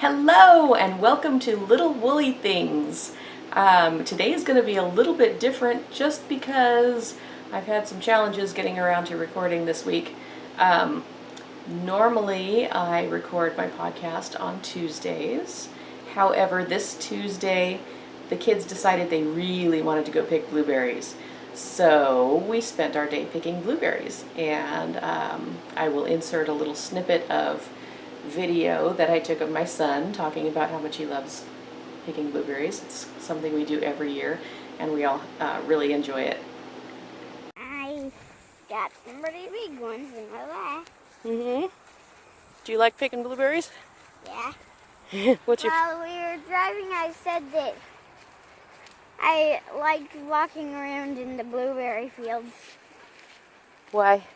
Hello and welcome to Little Woolly Things. Today is going to be a little bit different just because I've had some challenges getting around to recording this week. Normally I record my podcast on Tuesdays. However, this Tuesday the kids decided they really wanted to go pick blueberries. So we spent our day picking blueberries, and I will insert a little snippet of video that I took of my son talking about how much he loves picking blueberries. It's something we do every year, and we all really enjoy it. I got some pretty big ones in my lap. Mm-hmm. Do you like picking blueberries? Yeah. While we were driving, I said that I liked walking around in the blueberry fields. Why?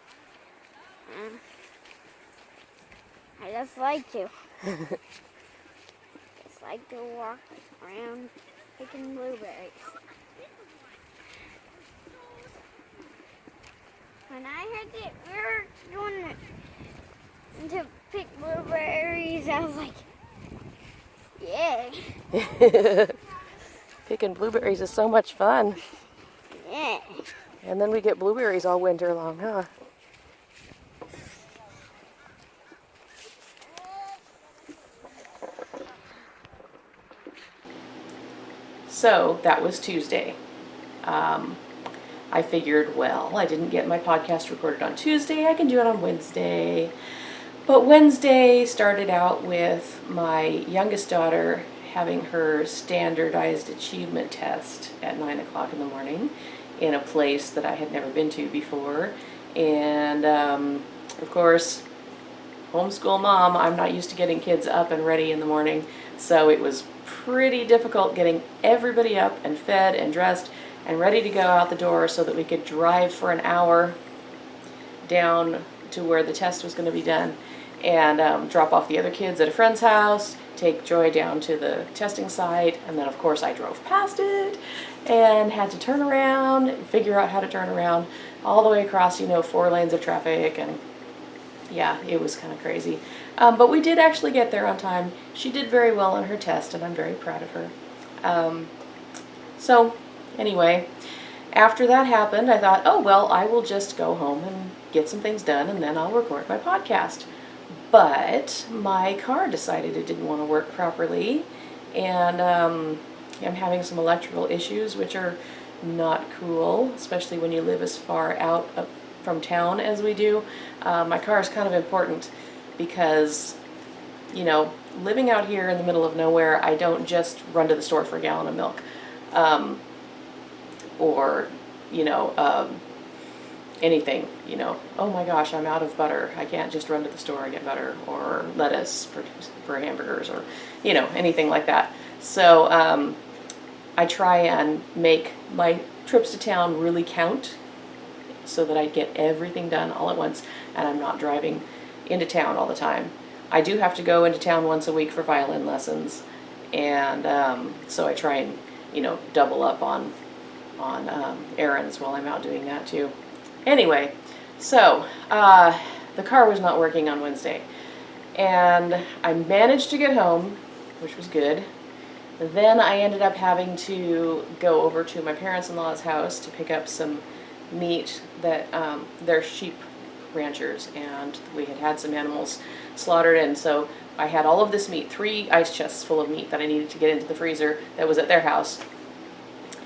I just like to. Just like to walk around picking blueberries. When I heard that we were going to pick blueberries, I was like, yeah. Picking blueberries is so much fun. Yeah. And then we get blueberries all winter long, huh? So that was Tuesday. I figured, well, I didn't get my podcast recorded on Tuesday, I can do it on Wednesday. But Wednesday started out with my youngest daughter having her standardized achievement test at 9 o'clock in the morning in a place that I had never been to before. And of course, homeschool mom, I'm not used to getting kids up and ready in the morning, so it was pretty difficult getting everybody up and fed and dressed and ready to go out the door so that we could drive for an hour down to where the test was going to be done and drop off the other kids at a friend's house, take Joy down to the testing site, and then of course I drove past it and had to turn around and figure out how to turn around all the way across, 4 lanes of traffic, and yeah, it was kind of crazy. But we did actually get there on time. She did very well on her test, and I'm very proud of her. So anyway, after that happened, I thought, oh, well, I will just go home and get some things done, and then I'll record my podcast. But my car decided it didn't want to work properly, and I'm having some electrical issues, which are not cool, especially when you live as far out from town as we do. My car is kind of important because, living out here in the middle of nowhere, I don't just run to the store for a gallon of milk. Or anything, oh my gosh, I'm out of butter. I can't just run to the store and get butter or lettuce for hamburgers or, anything like that. So I try and make my trips to town really count so that I get everything done all at once and I'm not driving into town all the time. I do have to go into town once a week for violin lessons, and so I try and, double up on errands while I'm out doing that too. Anyway, so the car was not working on Wednesday, and I managed to get home, which was good. Then I ended up having to go over to my parents-in-law's house to pick up some meat that they're sheep ranchers, and we had some animals slaughtered, and so I had all of this meat, 3 ice chests full of meat that I needed to get into the freezer that was at their house.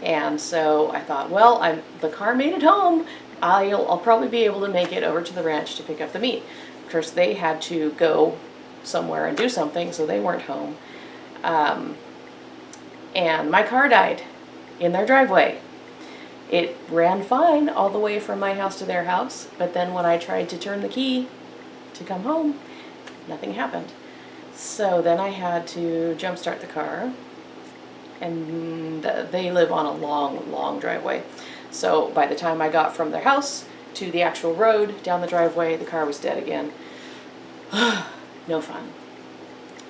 And so I thought, well, the car made it home. I'll probably be able to make it over to the ranch to pick up the meat. Of course, they had to go somewhere and do something, so they weren't home. And my car died in their driveway. It ran fine all the way from my house to their house, but then when I tried to turn the key to come home, nothing happened. So then I had to jumpstart the car, and they live on a long, long driveway. So by the time I got from their house to the actual road down the driveway, the car was dead again. No fun.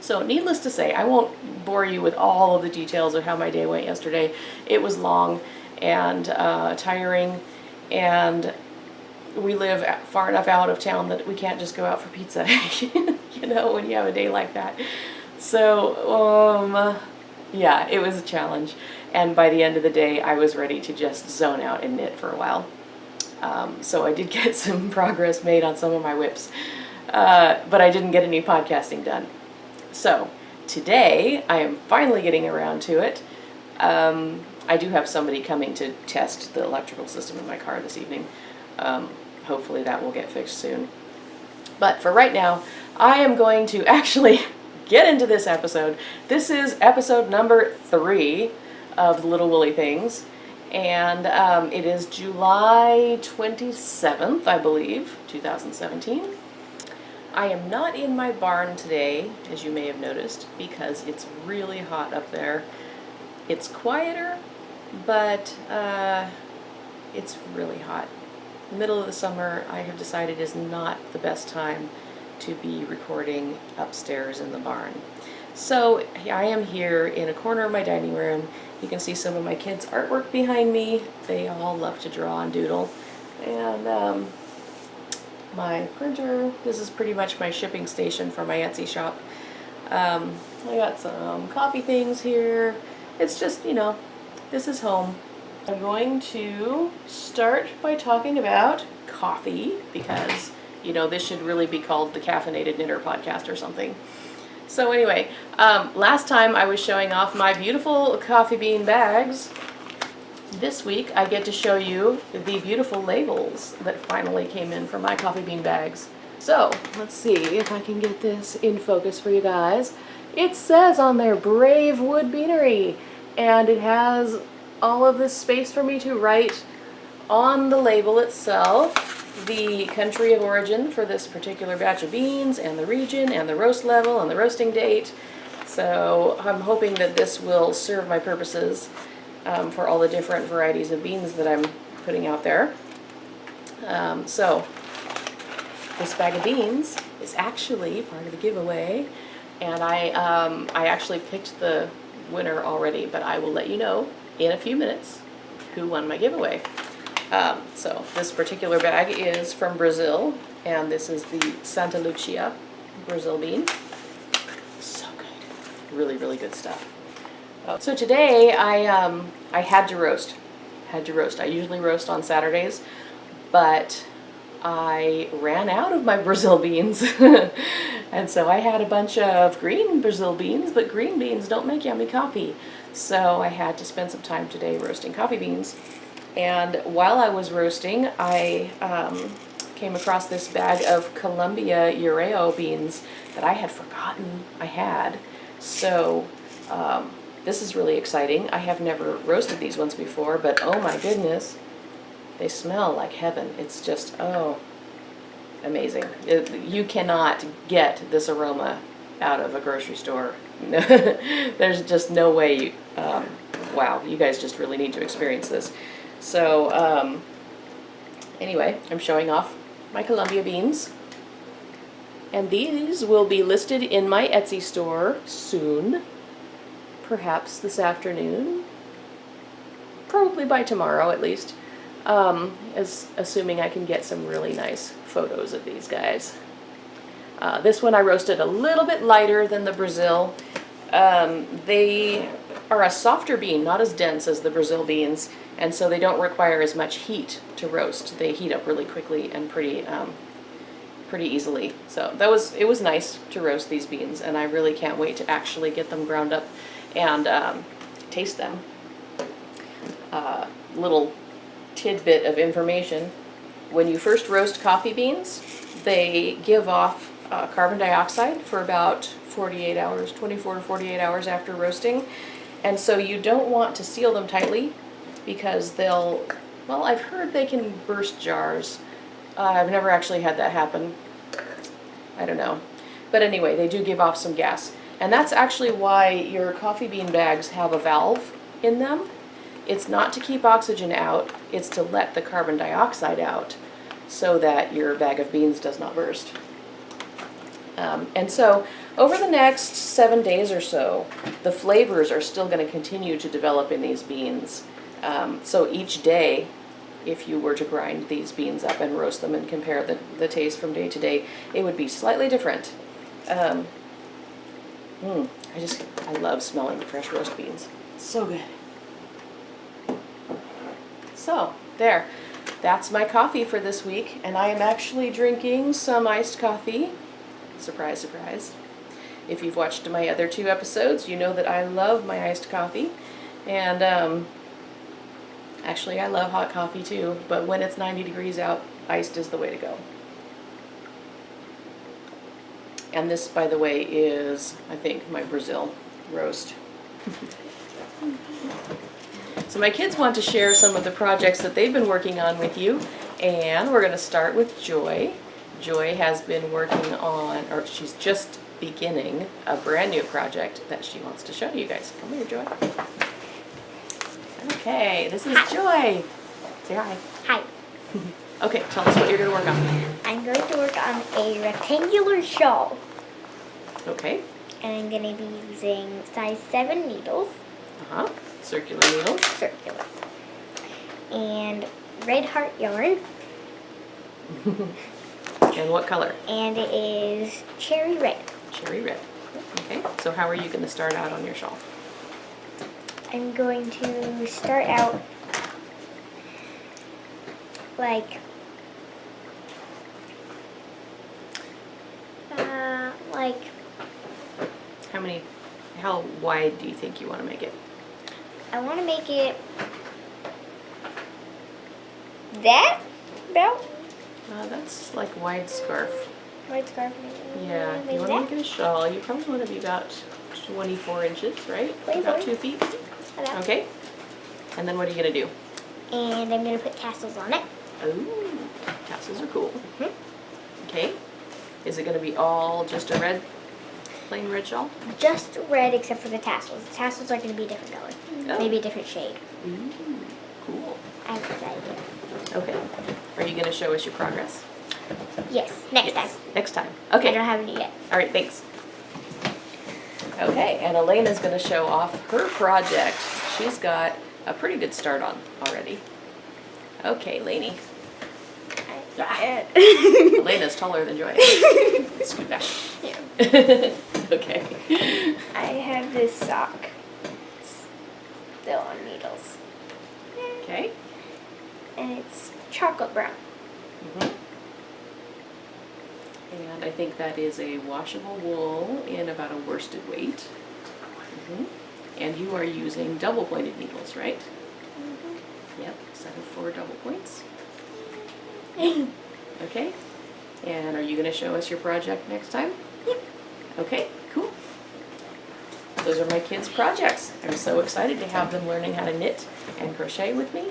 So needless to say, I won't bore you with all of the details of how my day went yesterday. It was long and tiring, and we live far enough out of town that we can't just go out for pizza, when you have a day like that. So, yeah, it was a challenge. And by the end of the day, I was ready to just zone out and knit for a while. So I did get some progress made on some of my whips, but I didn't get any podcasting done. So today, I am finally getting around to it. I do have somebody coming to test the electrical system in my car this evening. Hopefully that will get fixed soon. But for right now, I am going to actually get into this episode. This is episode number 3 of the Little Woolly Things, and it is July 27th, I believe, 2017. I am not in my barn today, as you may have noticed, because it's really hot up there. It's quieter, but it's really hot. The middle of the summer, I have decided, is not the best time to be recording upstairs in the barn. So I am here in a corner of my dining room. You can see some of my kids' artwork behind me. They all love to draw and doodle. And my printer, this is pretty much my shipping station for my Etsy shop. I got some coffee things here. It's just, you know, this is home. I'm going to start by talking about coffee because, you know, this should really be called the Caffeinated Knitter Podcast or something. So anyway, last time I was showing off my beautiful coffee bean bags. This week I get to show you the beautiful labels that finally came in for my coffee bean bags. So let's see if I can get this in focus for you guys. It says on there Brave Wood Beanery, and it has all of this space for me to write on the label itself the country of origin for this particular batch of beans, and the region, and the roast level, and the roasting date. So I'm hoping that this will serve my purposes for all the different varieties of beans that I'm putting out there. So this bag of beans is actually part of the giveaway, and I actually picked the winner already, but I will let you know in a few minutes who won my giveaway. So this particular bag is from Brazil, and this is the Santa Lucia Brazil bean. So good. Really, really good stuff. So today I had to roast. I usually roast on Saturdays, but I ran out of my Brazil beans. And so I had a bunch of green Brazil beans, but green beans don't make yummy coffee. So I had to spend some time today roasting coffee beans. And while I was roasting, I came across this bag of Columbia Urrao beans that I had forgotten I had. So this is really exciting. I have never roasted these ones before, but oh my goodness, they smell like heaven. It's just, oh, amazing. You cannot get this aroma out of a grocery store. There's just no way. Wow, you guys just really need to experience this. So anyway, I'm showing off my Columbia beans, and these will be listed in my Etsy store soon, perhaps this afternoon, probably by tomorrow at least, assuming I can get some really nice photos of these guys. This one I roasted a little bit lighter than the Brazil. They are a softer bean, not as dense as the Brazil beans, and so they don't require as much heat to roast. They heat up really quickly and pretty easily. So it was nice to roast these beans, and I really can't wait to actually get them ground up and taste them. Little tidbit of information: when you first roast coffee beans, they give off carbon dioxide for about 48 hours, 24 to 48 hours after roasting. And so you don't want to seal them tightly because well, I've heard they can burst jars. I've never actually had that happen. I don't know. But anyway, they do give off some gas. And that's actually why your coffee bean bags have a valve in them. It's not to keep oxygen out, it's to let the carbon dioxide out so that your bag of beans does not burst. And so over the next 7 days or so, the flavors are still going to continue to develop in these beans. So each day, if you were to grind these beans up and roast them and compare the taste from day to day, it would be slightly different. I love smelling the fresh roast beans. So good. So, there. That's my coffee for this week, and I am actually drinking some iced coffee. Surprise, surprise. If you've watched my other 2 episodes, you know that I love my iced coffee. And actually I love hot coffee too, but when it's 90 degrees out, iced is the way to go. And this, by the way, is, I think, my Brazil roast. So my kids want to share some of the projects that they've been working on with you, and we're going to start with Joy. Joy has been working on, or she's just beginning, a brand new project that she wants to show to you guys. Come here, Joy. Okay, this is Joy. Say hi. Hi. Okay, tell us what you're going to work on. I'm going to work on a rectangular shawl. Okay. And I'm going to be using size 7 needles. Circular needles. Circular. And red heart yarn. And what color? And it is cherry red. Cherry red. Okay, so how are you going to start out on your shawl? I'm going to start out like how wide do you think you want to make it? I want to make it that about That's like wide scarf. wide scarf. Yeah, if you want to make it a shawl, you probably want to be about 24 inches, right? 24. About 2 feet. Okay. And then what are you going to do? And I'm going to put tassels on it. Ooh, tassels are cool. Okay. Is it going to be all just a red, plain red shawl? Just red except for the tassels. The tassels are going to be a different color. Oh. Maybe a different shade. Ooh, cool. I have this idea. Okay. Are you going to show us your progress? Yes, next time. Next time. I Okay. don't have any yet. All right, thanks. Okay, and Elena's going to show off her project. She's got a pretty good start on already. Okay, Lainey. Elena's taller than Joy. Scoot back. Yeah. Okay. I have this sock. It's still on needles. Okay. And it's chocolate brown. And I think that is a washable wool in about a worsted weight. And you are using double pointed needles, right? Yep, set of 4 double points. Okay. And are you going to show us your project next time? Yep. Okay, cool. Those are my kids' projects. I'm so excited to have them learning how to knit and crochet with me.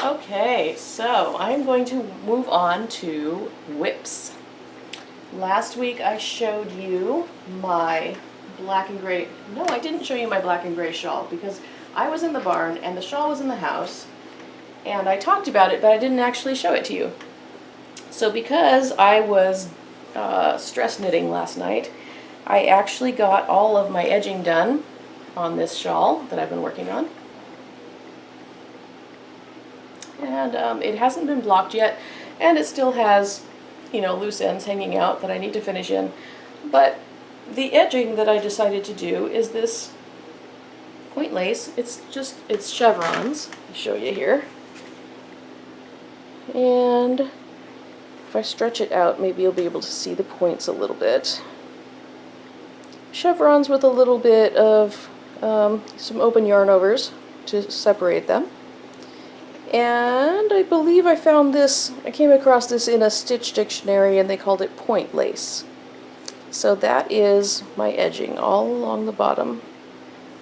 Okay, so I'm going to move on to whips. Last week I showed you my black and gray, no, I didn't show you my black and gray shawl because I was in the barn and the shawl was in the house and I talked about it, but I didn't actually show it to you. So because I was stress knitting last night, I actually got all of my edging done on this shawl that I've been working on. And it hasn't been blocked yet, and it still has, you know, loose ends hanging out that I need to finish in. But the edging that I decided to do is this point lace. It's chevrons. I'll show you here. And if I stretch it out, maybe you'll be able to see the points a little bit. Chevrons with a little bit of some open yarn overs to separate them. And I believe I found this, I came across this in a stitch dictionary and they called it point lace. So that is my edging all along the bottom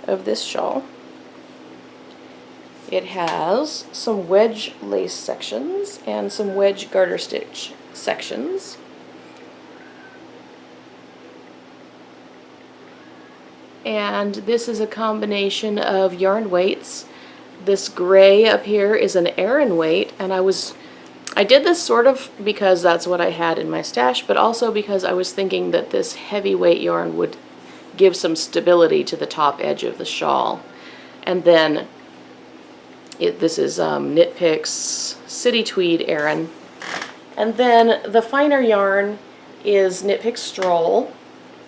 of this shawl. It has some wedge lace sections and some wedge garter stitch sections. And this is a combination of yarn weights. This gray up here is an Aran weight, and I did this sort of because that's what I had in my stash, but also because I was thinking that this heavyweight yarn would give some stability to the top edge of the shawl. And then this is Knit Picks City Tweed Aran. And then the finer yarn is Knit Picks Stroll.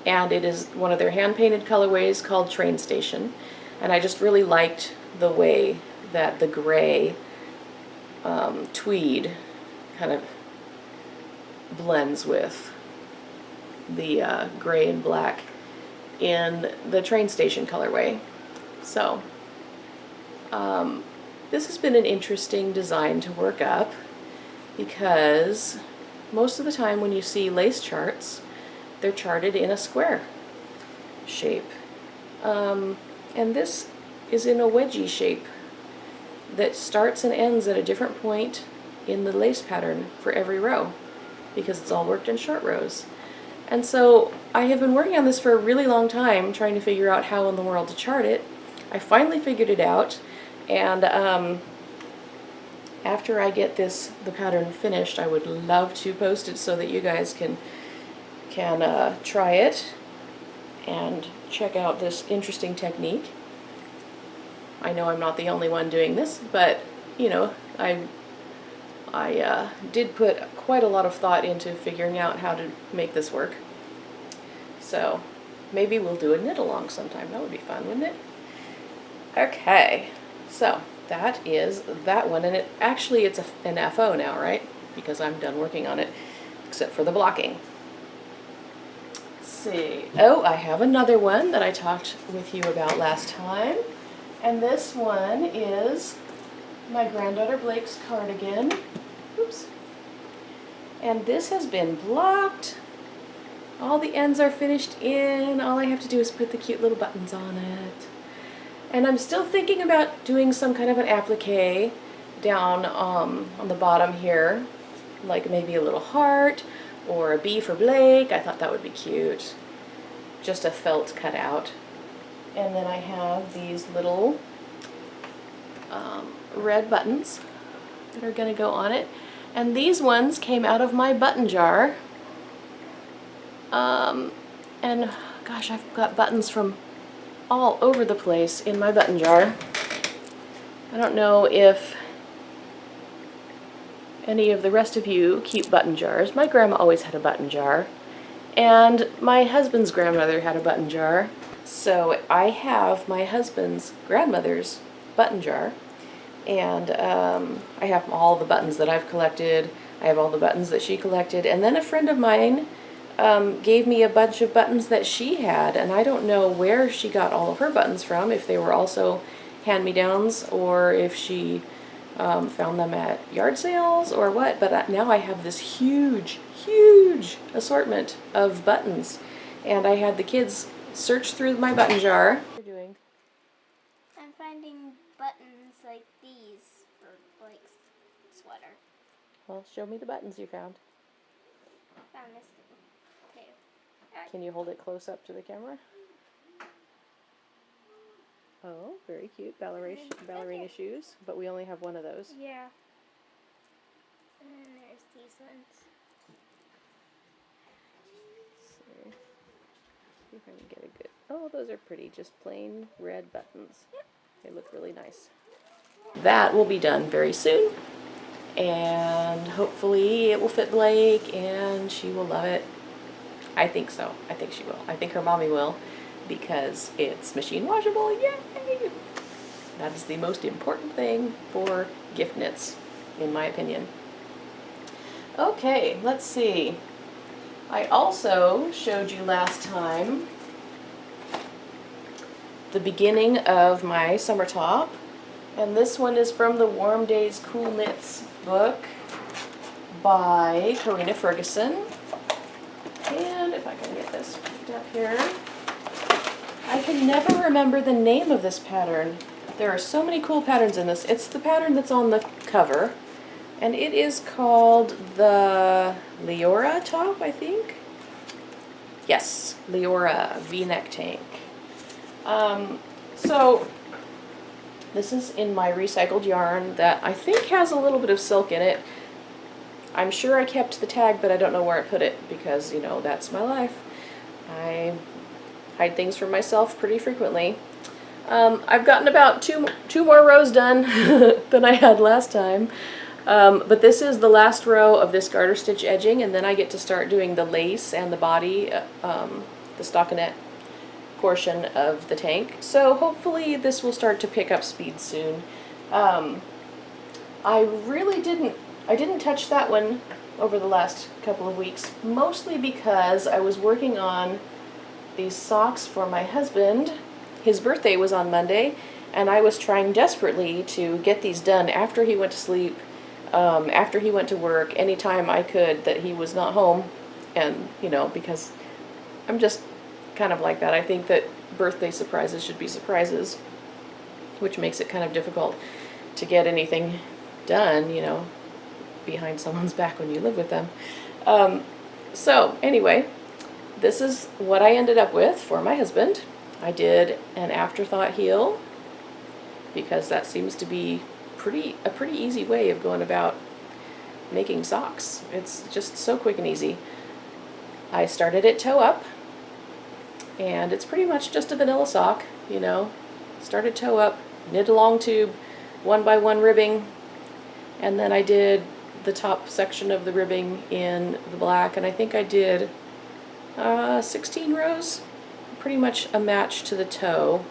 and it is one of their hand-painted colorways called Train Station. And I just really liked the way that the gray tweed kind of blends with the gray and black in the Train Station colorway. So this has been an interesting design to work up, because most of the time when you see lace charts, they're charted in a square shape. And this is in a wedgie shape that starts and ends at a different point in the lace pattern for every row, because it's all worked in short rows. And so I have been working on this for a really long time, trying to figure out how in the world to chart it. I finally figured it out, and after I get the pattern finished, I would love to post it so that you guys can try it and check out this interesting technique. I know I'm not the only one doing this, but you know, I did put quite a lot of thought into figuring out how to make this work. So maybe we'll do a knit along sometime. That would be fun, wouldn't it? Okay, so that is that one, and it's an FO now, right? Because I'm done working on it, except for the blocking. Let's see. Oh, I have another one that I talked with you about last time, and this one is my granddaughter Blake's cardigan. Oops. And this has been blocked. All the ends are finished in. All I have to do is put the cute little buttons on it. And I'm still thinking about doing some kind of an applique down on the bottom here, like maybe a little heart or a bee for Blake. I thought that would be cute. Just a felt cutout. And then I have these little red buttons that are going to go on it. And these ones came out of my button jar. And gosh, I've got buttons from all over the place in my button jar. I don't know if any of the rest of you keep button jars. My grandma always had a button jar, and my husband's grandmother had a button jar. So I have my husband's grandmother's button jar, and I have all the buttons that I've collected. I have all the buttons that she collected, and then a friend of mine gave me a bunch of buttons that she had, and I don't know where she got all of her buttons from, if they were also hand-me-downs or if she found them at yard sales or what, but now I have this huge assortment of buttons, and I had the kids search through my button jar. What are you doing? I'm finding buttons like these for Blake's sweater. Well, show me the buttons you found. Found this thing. Okay. Can you hold it close up to the camera? Oh, very cute. Ballerina shoes, but we only have one of those. Yeah. And then there's these ones. So, see if I can get a good... Oh, those are pretty. Just plain red buttons. Yep. They look really nice. That will be done very soon, and hopefully it will fit Blake and she will love it. I think so. I think she will. I think her mommy will, because it's machine washable. Yay! That is the most important thing for gift knits, in my opinion. Okay, let's see. I also showed you last time the beginning of my summer top, and this one is from the Warm Days Cool Knits book by Corrina Ferguson. And if I can get this picked up here, I can never remember the name of this pattern. There are so many cool patterns in this. It's the pattern that's on the cover, and it is called the Leora top, I think. Yes, Leora V-neck tank. So this is in my recycled yarn that I think has a little bit of silk in it. I'm sure I kept the tag, but I don't know where I put it, because, you know, that's my life. I hide things from myself pretty frequently. I've gotten about two more rows done than I had last time. But this is the last row of this garter stitch edging, and then I get to start doing the lace and the body the stockinette portion of the tank. So hopefully this will start to pick up speed soon. I didn't touch that one over the last couple of weeks, mostly because I was working on these socks for my husband. His birthday was on Monday, and I was trying desperately to get these done after he went to sleep, after he went to work, anytime I could that he was not home. And, you know, because I'm just kind of like that. I think that birthday surprises should be surprises, which makes it kind of difficult to get anything done, you know, behind someone's back when you live with them. So anyway, this is what I ended up with for my husband. I did an afterthought heel because that seems to be a pretty easy way of going about making socks. It's just so quick and easy. I started at toe up, and it's pretty much just a vanilla sock, you know. Started toe up, knit a long tube, 1x1 ribbing, and then I did the top section of the ribbing in the black, and I think I did 16 rows, pretty much a match to the toe,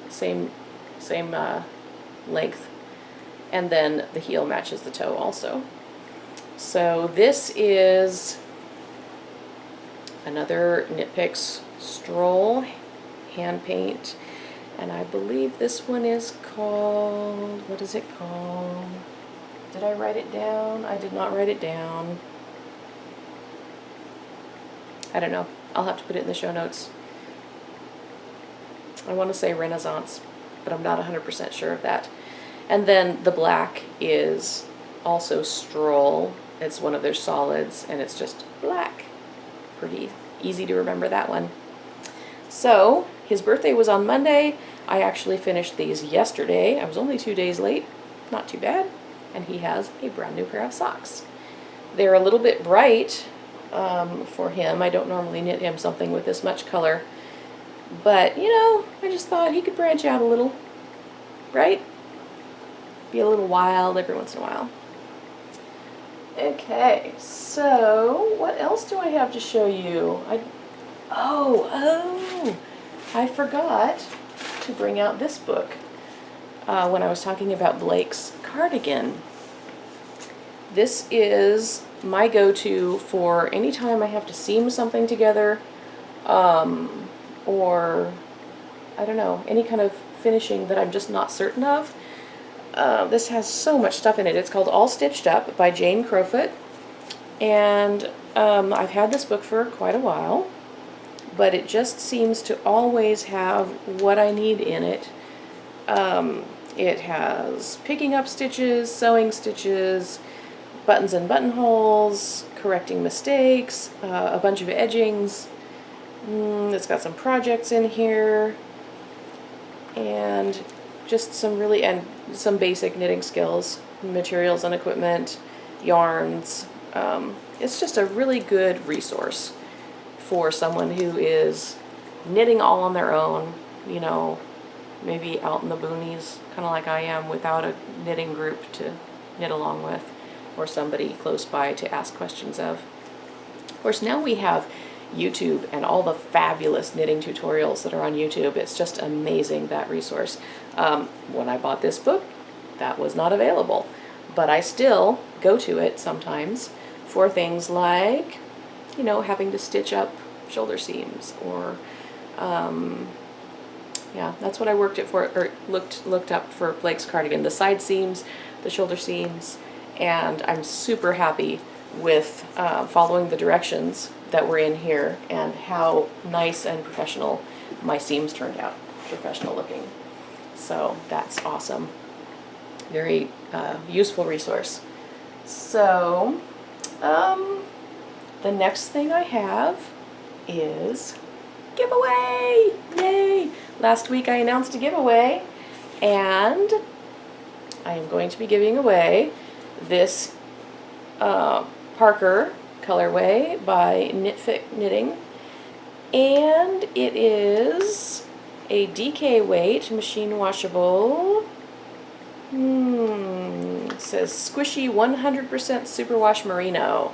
same length, and then the heel matches the toe also. So this is another Knit Picks Stroll hand paint, and I believe this one is called, what is it called? Did I write it down? I did not write it down. I don't know. I'll have to put it in the show notes. I want to say Renaissance, but I'm not 100% sure of that. And then the black is also Stroll. It's one of their solids, and it's just black. Pretty easy to remember that one. So his birthday was on Monday. I actually finished these yesterday. I was only 2 days late. Not too bad. And he has a brand new pair of socks. They're a little bit bright for him. I don't normally knit him something with this much color. But, you know, I just thought he could branch out a little, right? Be a little wild every once in a while. Okay, so what else do I have to show you? I forgot to bring out this book when I was talking about Blake's Cardigan. This is my go-to for any time I have to seam something together, or I don't know, any kind of finishing that I'm just not certain of. This has so much stuff in it. It's called All Stitched Up by Jane Crowfoot, and I've had this book for quite a while, but it just seems to always have what I need in it. It has picking up stitches, sewing stitches, buttons and buttonholes, correcting mistakes, a bunch of edgings. It's got some projects in here, and just some basic knitting skills, materials and equipment, yarns. It's just a really good resource for someone who is knitting all on their own, you know, maybe out in the boonies, kind of like I am, without a knitting group to knit along with, or somebody close by to ask questions of. Of course, now we have YouTube and all the fabulous knitting tutorials that are on YouTube. It's just amazing, that resource. When I bought this book, that was not available, but I still go to it sometimes for things like, you know, having to stitch up shoulder seams, or yeah, that's what I worked it for, or looked up for Blake's Cardigan, the side seams, the shoulder seams, and I'm super happy with following the directions that were in here and how nice and professional my seams turned out, professional looking. So that's awesome. Very useful resource. So the next thing I have is giveaway! Yay! Last week I announced a giveaway, and I am going to be giving away this Parker colorway by Knitting, and it is a DK weight, machine washable. It says squishy 100% superwash merino.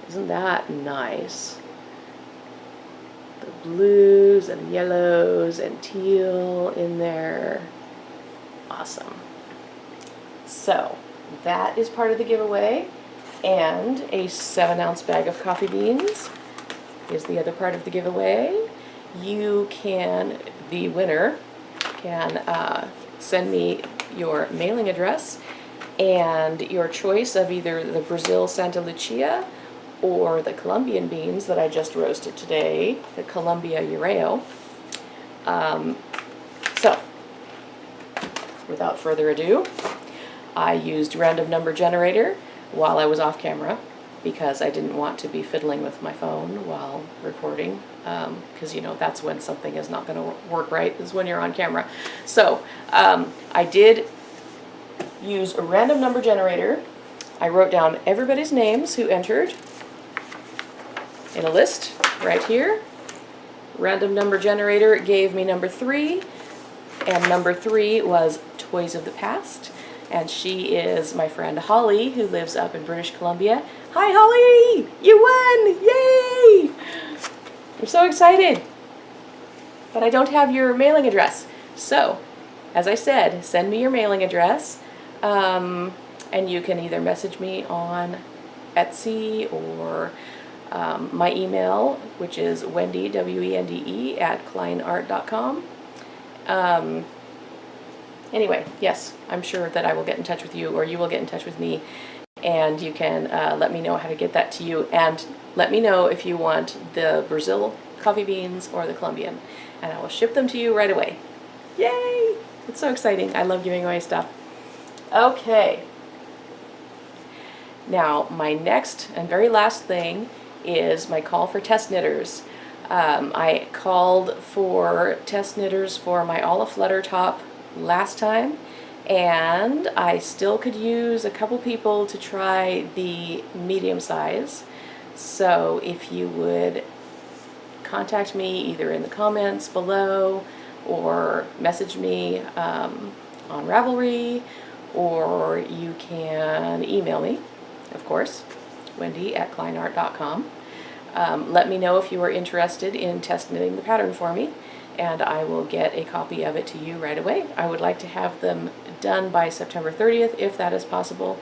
Isn't that nice? the blues and yellows and teal in there. Awesome. So that is part of the giveaway, and a 7-ounce bag of coffee beans is the other part of the giveaway. You can, the winner can send me your mailing address and your choice of either the Brazil Santa Lucia or the Colombian beans that I just roasted today, the Columbia Urrao. So, without further ado, I used random number generator while I was off camera because I didn't want to be fiddling with my phone while recording, because you know that's when something is not going to work right, is when you're on camera. So I did use a random number generator. I wrote down everybody's names who entered in a list right here. Random number generator gave me number 3, and number 3 was Toys of the Past, and she is my friend Holly, who lives up in British Columbia. Hi Holly! You won! Yay! I'm so excited! But I don't have your mailing address. So, as I said, send me your mailing address, and you can either message me on Etsy or my email, which is Wendy, W-E-N-D-E, @kleinart.com. Anyway, yes, I'm sure that I will get in touch with you, or you will get in touch with me, and you can let me know how to get that to you, and let me know if you want the Brazil coffee beans or the Colombian, and I will ship them to you right away. Yay! It's so exciting. I love giving away stuff. Okay. Now, my next and very last thing is my call for test knitters. I called for test knitters for my All Aflutter top last time, and I still could use a couple people to try the medium size. So if you would contact me either in the comments below or message me on Ravelry, or you can email me, of course, Wendy@kleinart.com. Let me know if you are interested in test knitting the pattern for me, and I will get a copy of it to you right away. I would like to have them done by September 30th, if that is possible,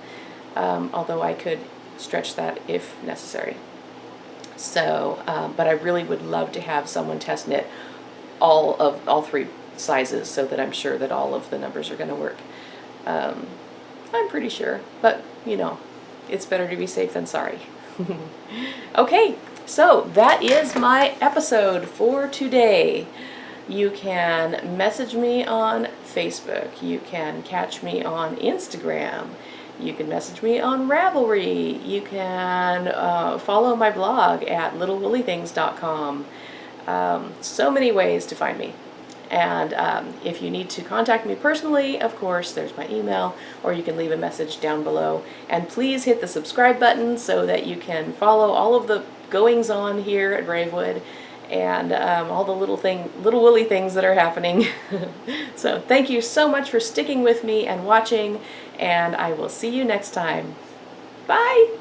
although I could stretch that if necessary. So, but I really would love to have someone test knit all 3 sizes, so that I'm sure that all of the numbers are going to work. I'm pretty sure, but you know, it's better to be safe than sorry. Okay, so that is my episode for today. You can message me on Facebook. You can catch me on Instagram. You can message me on Ravelry. You can follow my blog at littlewoollythings.com. So many ways to find me. And if you need to contact me personally, of course, there's my email, or you can leave a message down below. And please hit the subscribe button so that you can follow all of the goings on here at Bravewood, and all the little woolly things that are happening. So thank you so much for sticking with me and watching, and I will see you next time. Bye!